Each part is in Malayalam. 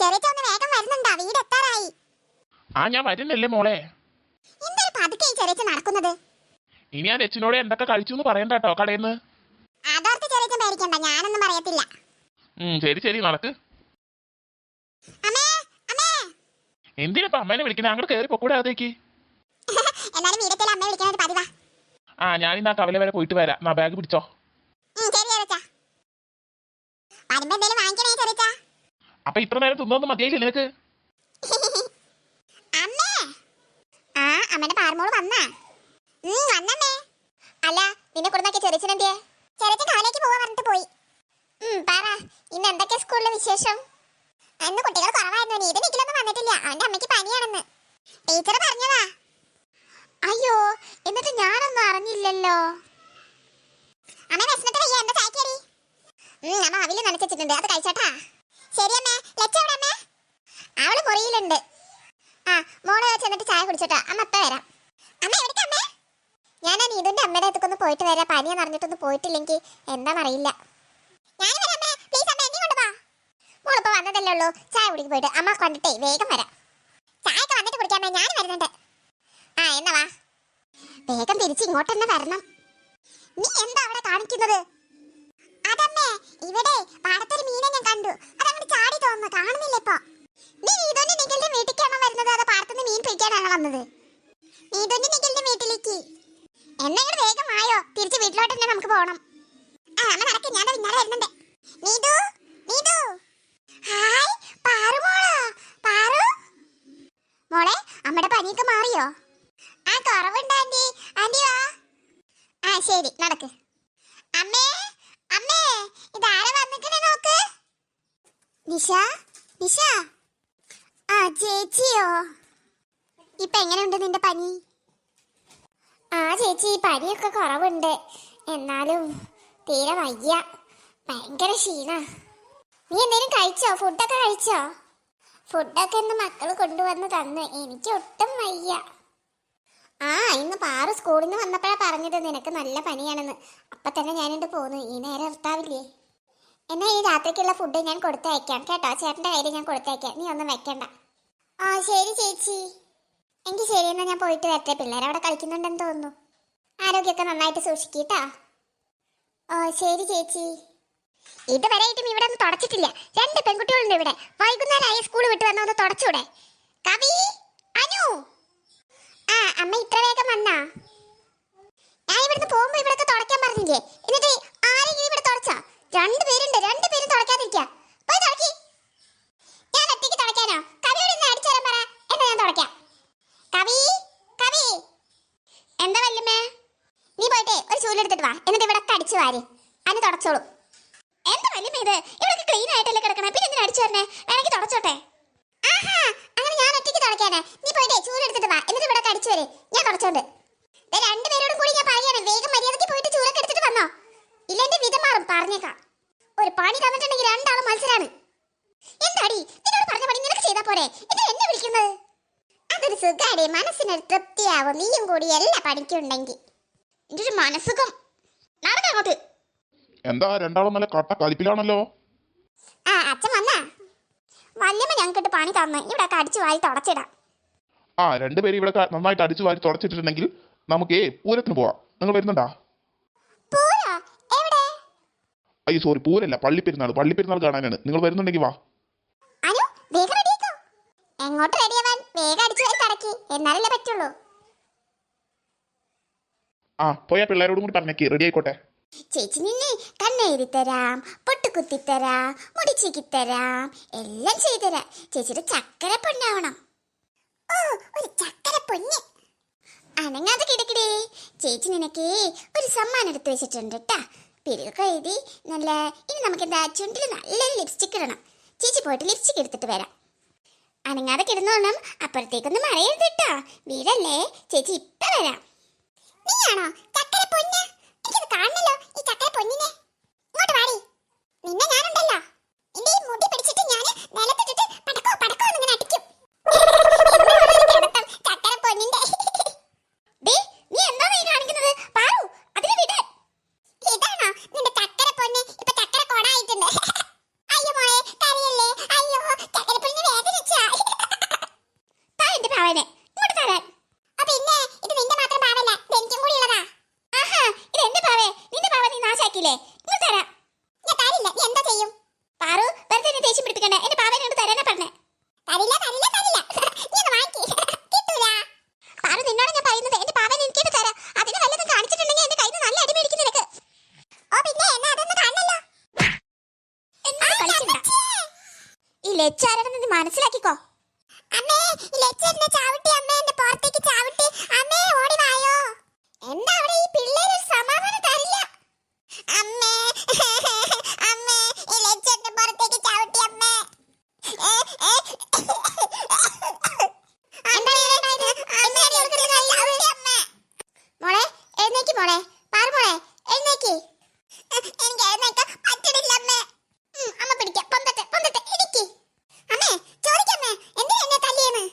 ചെറിയ ഒന്ന് വേഗം വരുന്നുണ്ടോ? വീട് എത്താറായി. ആ ഞാൻ വരുന്നില്ലേ മോളെ. എന്തൊരു പതുക്കെ ചെറിയ നടക്കുന്നത്. ഇനി ഞാൻ രച്ചിനോട് എന്തൊക്കെ കഴിച്ചു എന്ന് പറയണ്ട കേട്ടോ കടയിന്ന്. അതോർത്ത് ചെറിയ പേടിക്കണ്ട, ഞാനൊന്നും പറയത്തില്ല. ശരി ശരി നടക്ക്. എന്തിനാ അമ്മേനെ വിളിക്കണേ? അങ്ങോട്ട് കയറി പൊക്കൂടെ അകത്തേക്ക്. എന്നാലും വീടത്തിൽ അമ്മയെ വിളിക്കുന്നത് പതിവാ. ഞാനിന്ന് ആ കവല വരെ പോയിട്ട് വരാം. ബാഗ് പിടിച്ചോ. അപ്പൊ ഇത്ര നേരം തിന്നൊന്നും മതിയായില്ലേ നിനക്ക്? അമ്മേന്റെ പാർമോള് വന്നാ? വന്നമ്മേ. അല്ല നിന്നെ കൊടുന്നാക്കിയ ചെറിയച്ചനെന്തിയെ? ചെറിയച്ചൻ കാലേക്ക് പോവാൻ പറഞ്ഞിട്ട് പോയി. പറ, ഇന്ന് എന്തൊക്കെ സ്കൂളിലെ വിശേഷം? അന്ന് കുട്ടികൾ കുറവായിരുന്നു. നീ ഇത് നിൽക്കലൊന്നും വന്നിട്ടില്ല. അവന്റെ അമ്മയ്ക്ക് പനിയാണെന്ന് ടീച്ചർ പറഞ്ഞതാ. അയ്യോ, എന്നിട്ട് ഞാനൊന്നും അറിഞ്ഞില്ലല്ലോ. അമ്മ വിശന്നിട്ട് വയ്യ, എന്താ ചായക്കടി? അമ്മ അവില് നനച്ചിട്ടുണ്ട്, അത് കഴിച്ചോട്ടാ. ശരി അമ്മേ. ലച്ചവിടെ അമ്മേ? അവള് മുറിയിലുണ്ട്. മോള് ചെന്നിട്ട് ചായ കുടിച്ചോട്ടാ. അമ്മ എപ്പ വരാം. അമ്മ എവിടേക്ക് അമ്മേ? ഞാൻ നീതുന്റെ അമ്മയുടെ അടുത്തൊന്ന് പോയിട്ട് വരാം. പനിയെന്ന് അറിഞ്ഞിട്ടൊന്ന് പോയിട്ടില്ലെങ്കിൽ എന്താണെന്നറിയില്ല. മോളിപ്പോ വന്നതല്ലേ ഉള്ളൂ. ചായ കുടിക്ക് പോയിട്ട് അമ്മ കണ്ടിട്ടേ വേഗം വരാം. ചായക്ക് വന്നിട്ട് കുടിക്കാമേ, ഞാൻ വരുന്നുണ്ട്. എന്നാ വാ, വേഗം തിരിച്ച് ഇങ്ങോട്ട് തന്നെ വരണം. നീ എന്താ അവിടെ കാണിക്കുന്നത്? അതമ്മേ, ഇവിടെ പാടത്തൊരു മീനെ ഞാൻ കണ്ടു. അതങ്ങോട്ട് ചാടി തോന്നുന്നു, കാണുന്നില്ല ഇപ്പൊ. നീ നീതുന്റെ നിഖിലിന്റെ വീട്ടിലേക്കാണോ വരുന്നത്? അതോ പാടത്തുനിന്ന് മീൻ പിടിക്കാനാണോ വന്നത്? നീതുന്റെ നിഖിലിന്റെ വീട്ടിലേക്ക്. എന്നാ ഇങ്ങോട്ട് വേഗം ആയോ, തിരിച്ച് വീട്ടിലോട്ട് തന്നെ നമുക്ക് പോകണം. അമ്മ നടക്ക്, ഞാൻ പിന്നാലെ വരുന്നുണ്ട്. നീതു, നീതു. ഹായ് പാറു മോളോ. പാറു മോളെ, അമ്മയുടെ പനിയൊക്കെ മാറിയോ? കുറവുണ്ട് ആന്റി. ആന്റി വാ. ശരി നടക്ക്. അമ്മേ, അമ്മേ, ഇതാരാ വന്നിക്കണേ നോക്ക്. നിഷ, നിഷ. ചേച്ചിയോ? ഇപ്പൊ എങ്ങനെയുണ്ട് നിന്റെ പനി? ചേച്ചി, പനിയൊക്കെ കുറവുണ്ട്. എന്നാലും തീരെ വയ്യ, ഭയങ്കര ക്ഷീണ. നീ എന്തേലും കഴിച്ചോ? ഫുഡൊക്കെ കഴിച്ചോ? ഫുഡൊക്കെ ഇന്ന് മക്കൾ കൊണ്ടുവന്ന് തന്ന്. എനിക്ക് ഒട്ടും വയ്യ. ഇന്ന് പാറു സ്കൂളിൽ നിന്ന് വന്നപ്പോഴാ പറഞ്ഞത് നിനക്ക് നല്ല പനിയാണെന്ന്. അപ്പൊ തന്നെ ഞാനിട്ട് പോന്നു. ഈ നേരം ഇർത്താവില്ലേ? എന്നാ ഈ രാത്രിക്കുള്ള ഫുഡ് ഞാൻ കൊടുത്തയക്കാം കേട്ടോ. ചേട്ടന്റെ കയ്യിൽ ഞാൻ കൊടുത്തയക്കാം, നീ ഒന്നും വെക്കണ്ട. ശരി ചേച്ചി. എങ്കിൽ ശരി, എന്നാ ഞാൻ പോയിട്ട് വരട്ടെ. പിള്ളേരവിടെ കളിക്കുന്നുണ്ടെന്ന് തോന്നുന്നു. ആരോഗ്യമൊക്കെ നന്നായിട്ട് സൂക്ഷിക്കട്ടാ. ശരി ചേച്ചി. ഇതുവരെയായിട്ടും ഇവിടെ ഒന്നും തുടച്ചിട്ടില്ല. 2 പെൺകുട്ടികളുണ്ട് ഇവിടെ. വൈകുന്നേരമായി സ്കൂൾ വിട്ട് വന്ന ഒന്ന് തുടച്ചൂടെ? കവി, അനു. അമ്മ ഇത്ര വേഗം വന്നാ? ഞാൻ ഇവിടുന്ന് പോകുമ്പോ ഇവിടൊക്കെ തുടയ്ക്കാൻ പറഞ്ഞില്ലേ? എന്നിട്ട് ആരെങ്കിലും ഇവിടെ തുടച്ചാ? 2 പേരുണ്ട്, 2 പേരും തുടയ്ക്കാതിരിക്കാ. പോയി തുടക്കി. ഞാൻ ഒറ്റയ്ക്ക് തുടയ്ക്കാനോ? കവിയോട് ഇന്ന് അടിച്ചു തരാൻ പറ, എന്നാ ഞാൻ തുടയ്ക്കാം. കവി, കവി. എന്താ വല്യമ്മേ? നീ പോയിട്ടേ ഒരു ചൂലെടുത്തിട്ട് വാ. എന്നിട്ട് ഇവിടെ അടിച്ചു വാരി അനു തുടച്ചോളൂ. എന്താ വല്യമ്മ ഇത്? ഇവിടെ ക്ലീൻ ആയിട്ടല്ലേ കിടക്കണേ, പിന്നെ എന്തിനാ അടിച്ചു തരണേ? വേണമെങ്കിൽ തുടച്ചോട്ടെ. അങ്ങനെ ഞാൻ ഒറ്റയ്ക്ക് തുടയ്ക്കാനേ? നീ പോയിട്ടേ ചൂലെടുത്തിട്ട് വാ. എന്നിട്ട് ഇവിടെ അടിച്ചു വരെ, ഞാൻ തുടച്ചോണ്ട്. 2 പേരോടും കൂടി ഞാൻ പറയാണ്, വേഗം മര്യാദയ്ക്ക് പോയിട്ട് ചൂലൊക്കെ എടുത്തിട്ട് വന്നോ. ഇല്ല എന്റെ വിധം മാറും, പറഞ്ഞേക്കാം. ഒരു പണി തന്നിട്ടുണ്ടെങ്കിൽ 2 ആളും മത്സരാണ്. എന്താടി നിന്നോട് പറഞ്ഞ പണി നിനക്ക് ചെയ്താ പോരെ? ഇത് എന്നെ വിളിക്കുന്നത്? അതൊരു സുഖാടി, മനസ്സിനൊരു തൃപ്തിയാവും. നീയും കൂടി എല്ലാ പണിക്കുണ്ടെങ്കിൽ. എന്റെ ഒരു മനസ്സുഖം. നടക്കങ്ങോട്ട്. എന്താ രണ്ടാളും നല്ല കട്ട കലിപ്പിലാണല്ലോ. അച്ഛൻ വന്നാ? വല്യമ്മ ഞങ്ങൾക്കിട്ട് പണി തന്ന് ഇവിടെ അടിച്ചു വാരി തുടച്ചിടാം. 2 പേര് ഇവിടെ നന്നായിട്ട് അടിച്ചു വാരി തുടച്ചിട്ടുണ്ടെങ്കിൽ നമുക്ക് പൂരത്തിന് പോവാം. നിങ്ങൾ വരുന്നുണ്ടാ? അയ്യോ സോറി, പൂരല്ല, പള്ളിപ്പെരുന്നാൾ. പള്ളിപ്പെരുന്നാൾ കാണാനാണ്. നിങ്ങൾ വരുന്നുണ്ടെങ്കിൽ വാ. എങ്ങോട്ട് റെഡിയാവാൻ? വേഗം അടിച്ചു വാരി തുടക്കി, എന്നാലല്ലേ പറ്റുള്ളൂ. പോയാ പിള്ളേരോടും കൂടി പറഞ്ഞേക്ക് റെഡി ആയിക്കോട്ടെ. ചേച്ചി നിന്നെ കണ്ണെഴുതി തരാം, പൊട്ടുകുത്തിത്തരാം, മുടിച്ചിക്കിത്തരാം, എല്ലാം ചെയ്തുതരാം. ചേച്ചിയുടെ ചക്കര പൊന്നാവണം. ഒരു ചക്കര പൊന്ന്. അനങ്ങാതെ കിടക്കടേ. ചേച്ചി നിനക്ക് ഒരു സമ്മാനം എടുത്തു വെച്ചിട്ടുണ്ട് കേട്ടാ. പിരികൊക്കെ എഴുതി നല്ല. ഇനി നമുക്ക് എന്താ, ചുണ്ടിൽ നല്ലൊരു ലിപ്സ്റ്റിക് ഇടണം. ചേച്ചി പോയിട്ട് ലിപ്സ്റ്റിക് എടുത്തിട്ട് വരാം. അനങ്ങാതെ കിടന്നോണം, അപ്പുറത്തേക്കൊന്നും മഴയരുത് കേട്ടാ. വീടല്ലേ? ചേച്ചി ഇപ്പൊ വരാം. നീയാണോ ചക്കര പൊന്ന്? എനിക്കത് കാണണല്ലോ ഈ ചക്കര പൊന്നിനെ. ഇങ്ങോട്ട് വാടി. നിന്നെ ഞാനുണ്ടല്ലോ, നിന്റെ ഈ മുടി പിടിച്ചിട്ട് ഞാൻ നിലത്തിട്ടിട്ട് പടക്കോ പടക്കോ എന്നിങ്ങനെ അടിക്കും. ചക്കര പൊന്നിന്റെ. നീ എന്താ നീ കാണിക്കുന്നത്? പാറു, അതിനെ വിടാൻ. ഇതാണോ നിന്റെ ചക്കര പൊന്ന്? ഇപ്പൊ ചക്കര കൊടായിട്ടുണ്ട്. അയ്യോ മോളെ കരയല്ലേ. അയ്യോ ചക്കര പൊന്ന് ലച്ചാരെന്ന് നീ മനസ്സിലാക്കിക്കോ. അമ്മേ ലച്ചെന്നെ ചാവട്ടി, അമ്മേ എന്റെ പുറത്തേക്ക് ചാവട്ടി, അമ്മേ ഓടി വായോ. എന്താ അവിടെ ഈ പിള്ളേര് സമാധാനം തരില്ല. അമ്മേ അമ്മേ ഈ ലച്ചെന്നെ പുറത്തേക്ക് ചാവട്ടി അമ്മേ. മോളെ എഴുന്നേക്ക്, മോളെ പാറു, മോളെ എഴുന്നേക്ക്. എനിക്ക് എഴുന്നേക്കാൻ പറ്റണില്ല അമ്മേ. അമ്മ പിടിക്കാം, പൊന്തട്ടെ പൊന്തട്ടെ ഇടിക്ക്. അമ്മേ ചോദിക്കമ്മേ, എന്തിനാ എന്നെ തല്ലിയെന്ന്?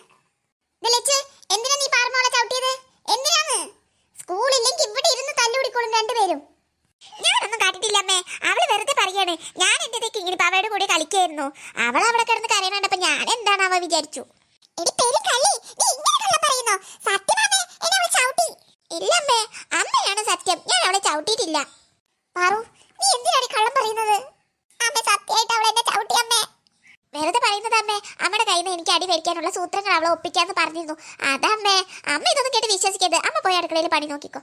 ലച്ചു എന്തിനാ നീ പാറമോളെ ചവിട്ടിയത്? എന്തിനാണ്? സ്കൂളില്ലെങ്കിൽ ഇവിടെ ഇരുന്ന് തല്ലുപിടിക്കോളും രണ്ടുപേരും. ഞാനൊന്നും കാട്ടിട്ടില്ല അമ്മേ, അവള് വെറുതെ പറയാണ്. ഞാൻ എന്റേക്ക് ഇങ്ങനെ അവയുടെ കൂടെ കളിക്കായിരുന്നു. അവൾ അവിടെ കിടന്ന് കരയണപ്പോ ഞാൻ എന്താണ് അവ വിചാരിച്ചു. ഇല്ലമ്മേ, അമ്മയാണ് സത്യം, ഞാൻ അവളെ ചവിട്ടിയിട്ടില്ല. പാറു നീ എന്തിനാണ് കള്ളം പറയുന്നത്? അമ്മ സത്യമായിട്ട് അവളെ എന്നെ ചവിട്ടി അമ്മേ. വെറുതെ പറയുന്നത് അമ്മേ, അമ്മയുടെ കയ്യിൽ നിന്ന് എനിക്ക് അടി മേടിക്കാനുള്ള സൂത്രങ്ങൾ അവളെ ഒപ്പിക്കാന്ന് പറഞ്ഞിരുന്നു. അതമ്മേ, അമ്മ ഇതൊന്നും കേട്ട് വിശ്വസിക്കരുത്. അമ്മ പോയി അടുക്കളയിൽ പണി നോക്കിക്കോ.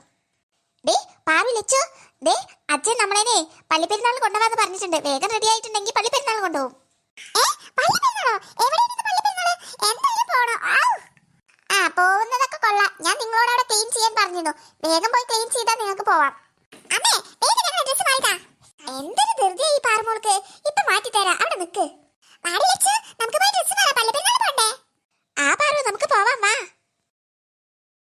ഡേ പാറു, ലച്ചു, ദേ അച്ഛൻ നമ്മളേനെ പള്ളിപ്പെരുന്നാൾ കൊണ്ടുപോകാന്ന് പറഞ്ഞിട്ടുണ്ട്. വേഗം റെഡി ആയിട്ടുണ്ടെങ്കിൽ പള്ളിപ്പെരുന്നാൾ കൊണ്ടുപോകും. പോകുന്നതൊക്കെ കൊള്ളാം. ഞാൻ നിങ്ങളോട് അവിടെ ക്ലീൻ ചെയ്യാൻ പറഞ്ഞിരുന്നു. വേഗം പോയി ക്ലീൻ ചെയ്താൽ നിങ്ങൾക്ക് പോവാം.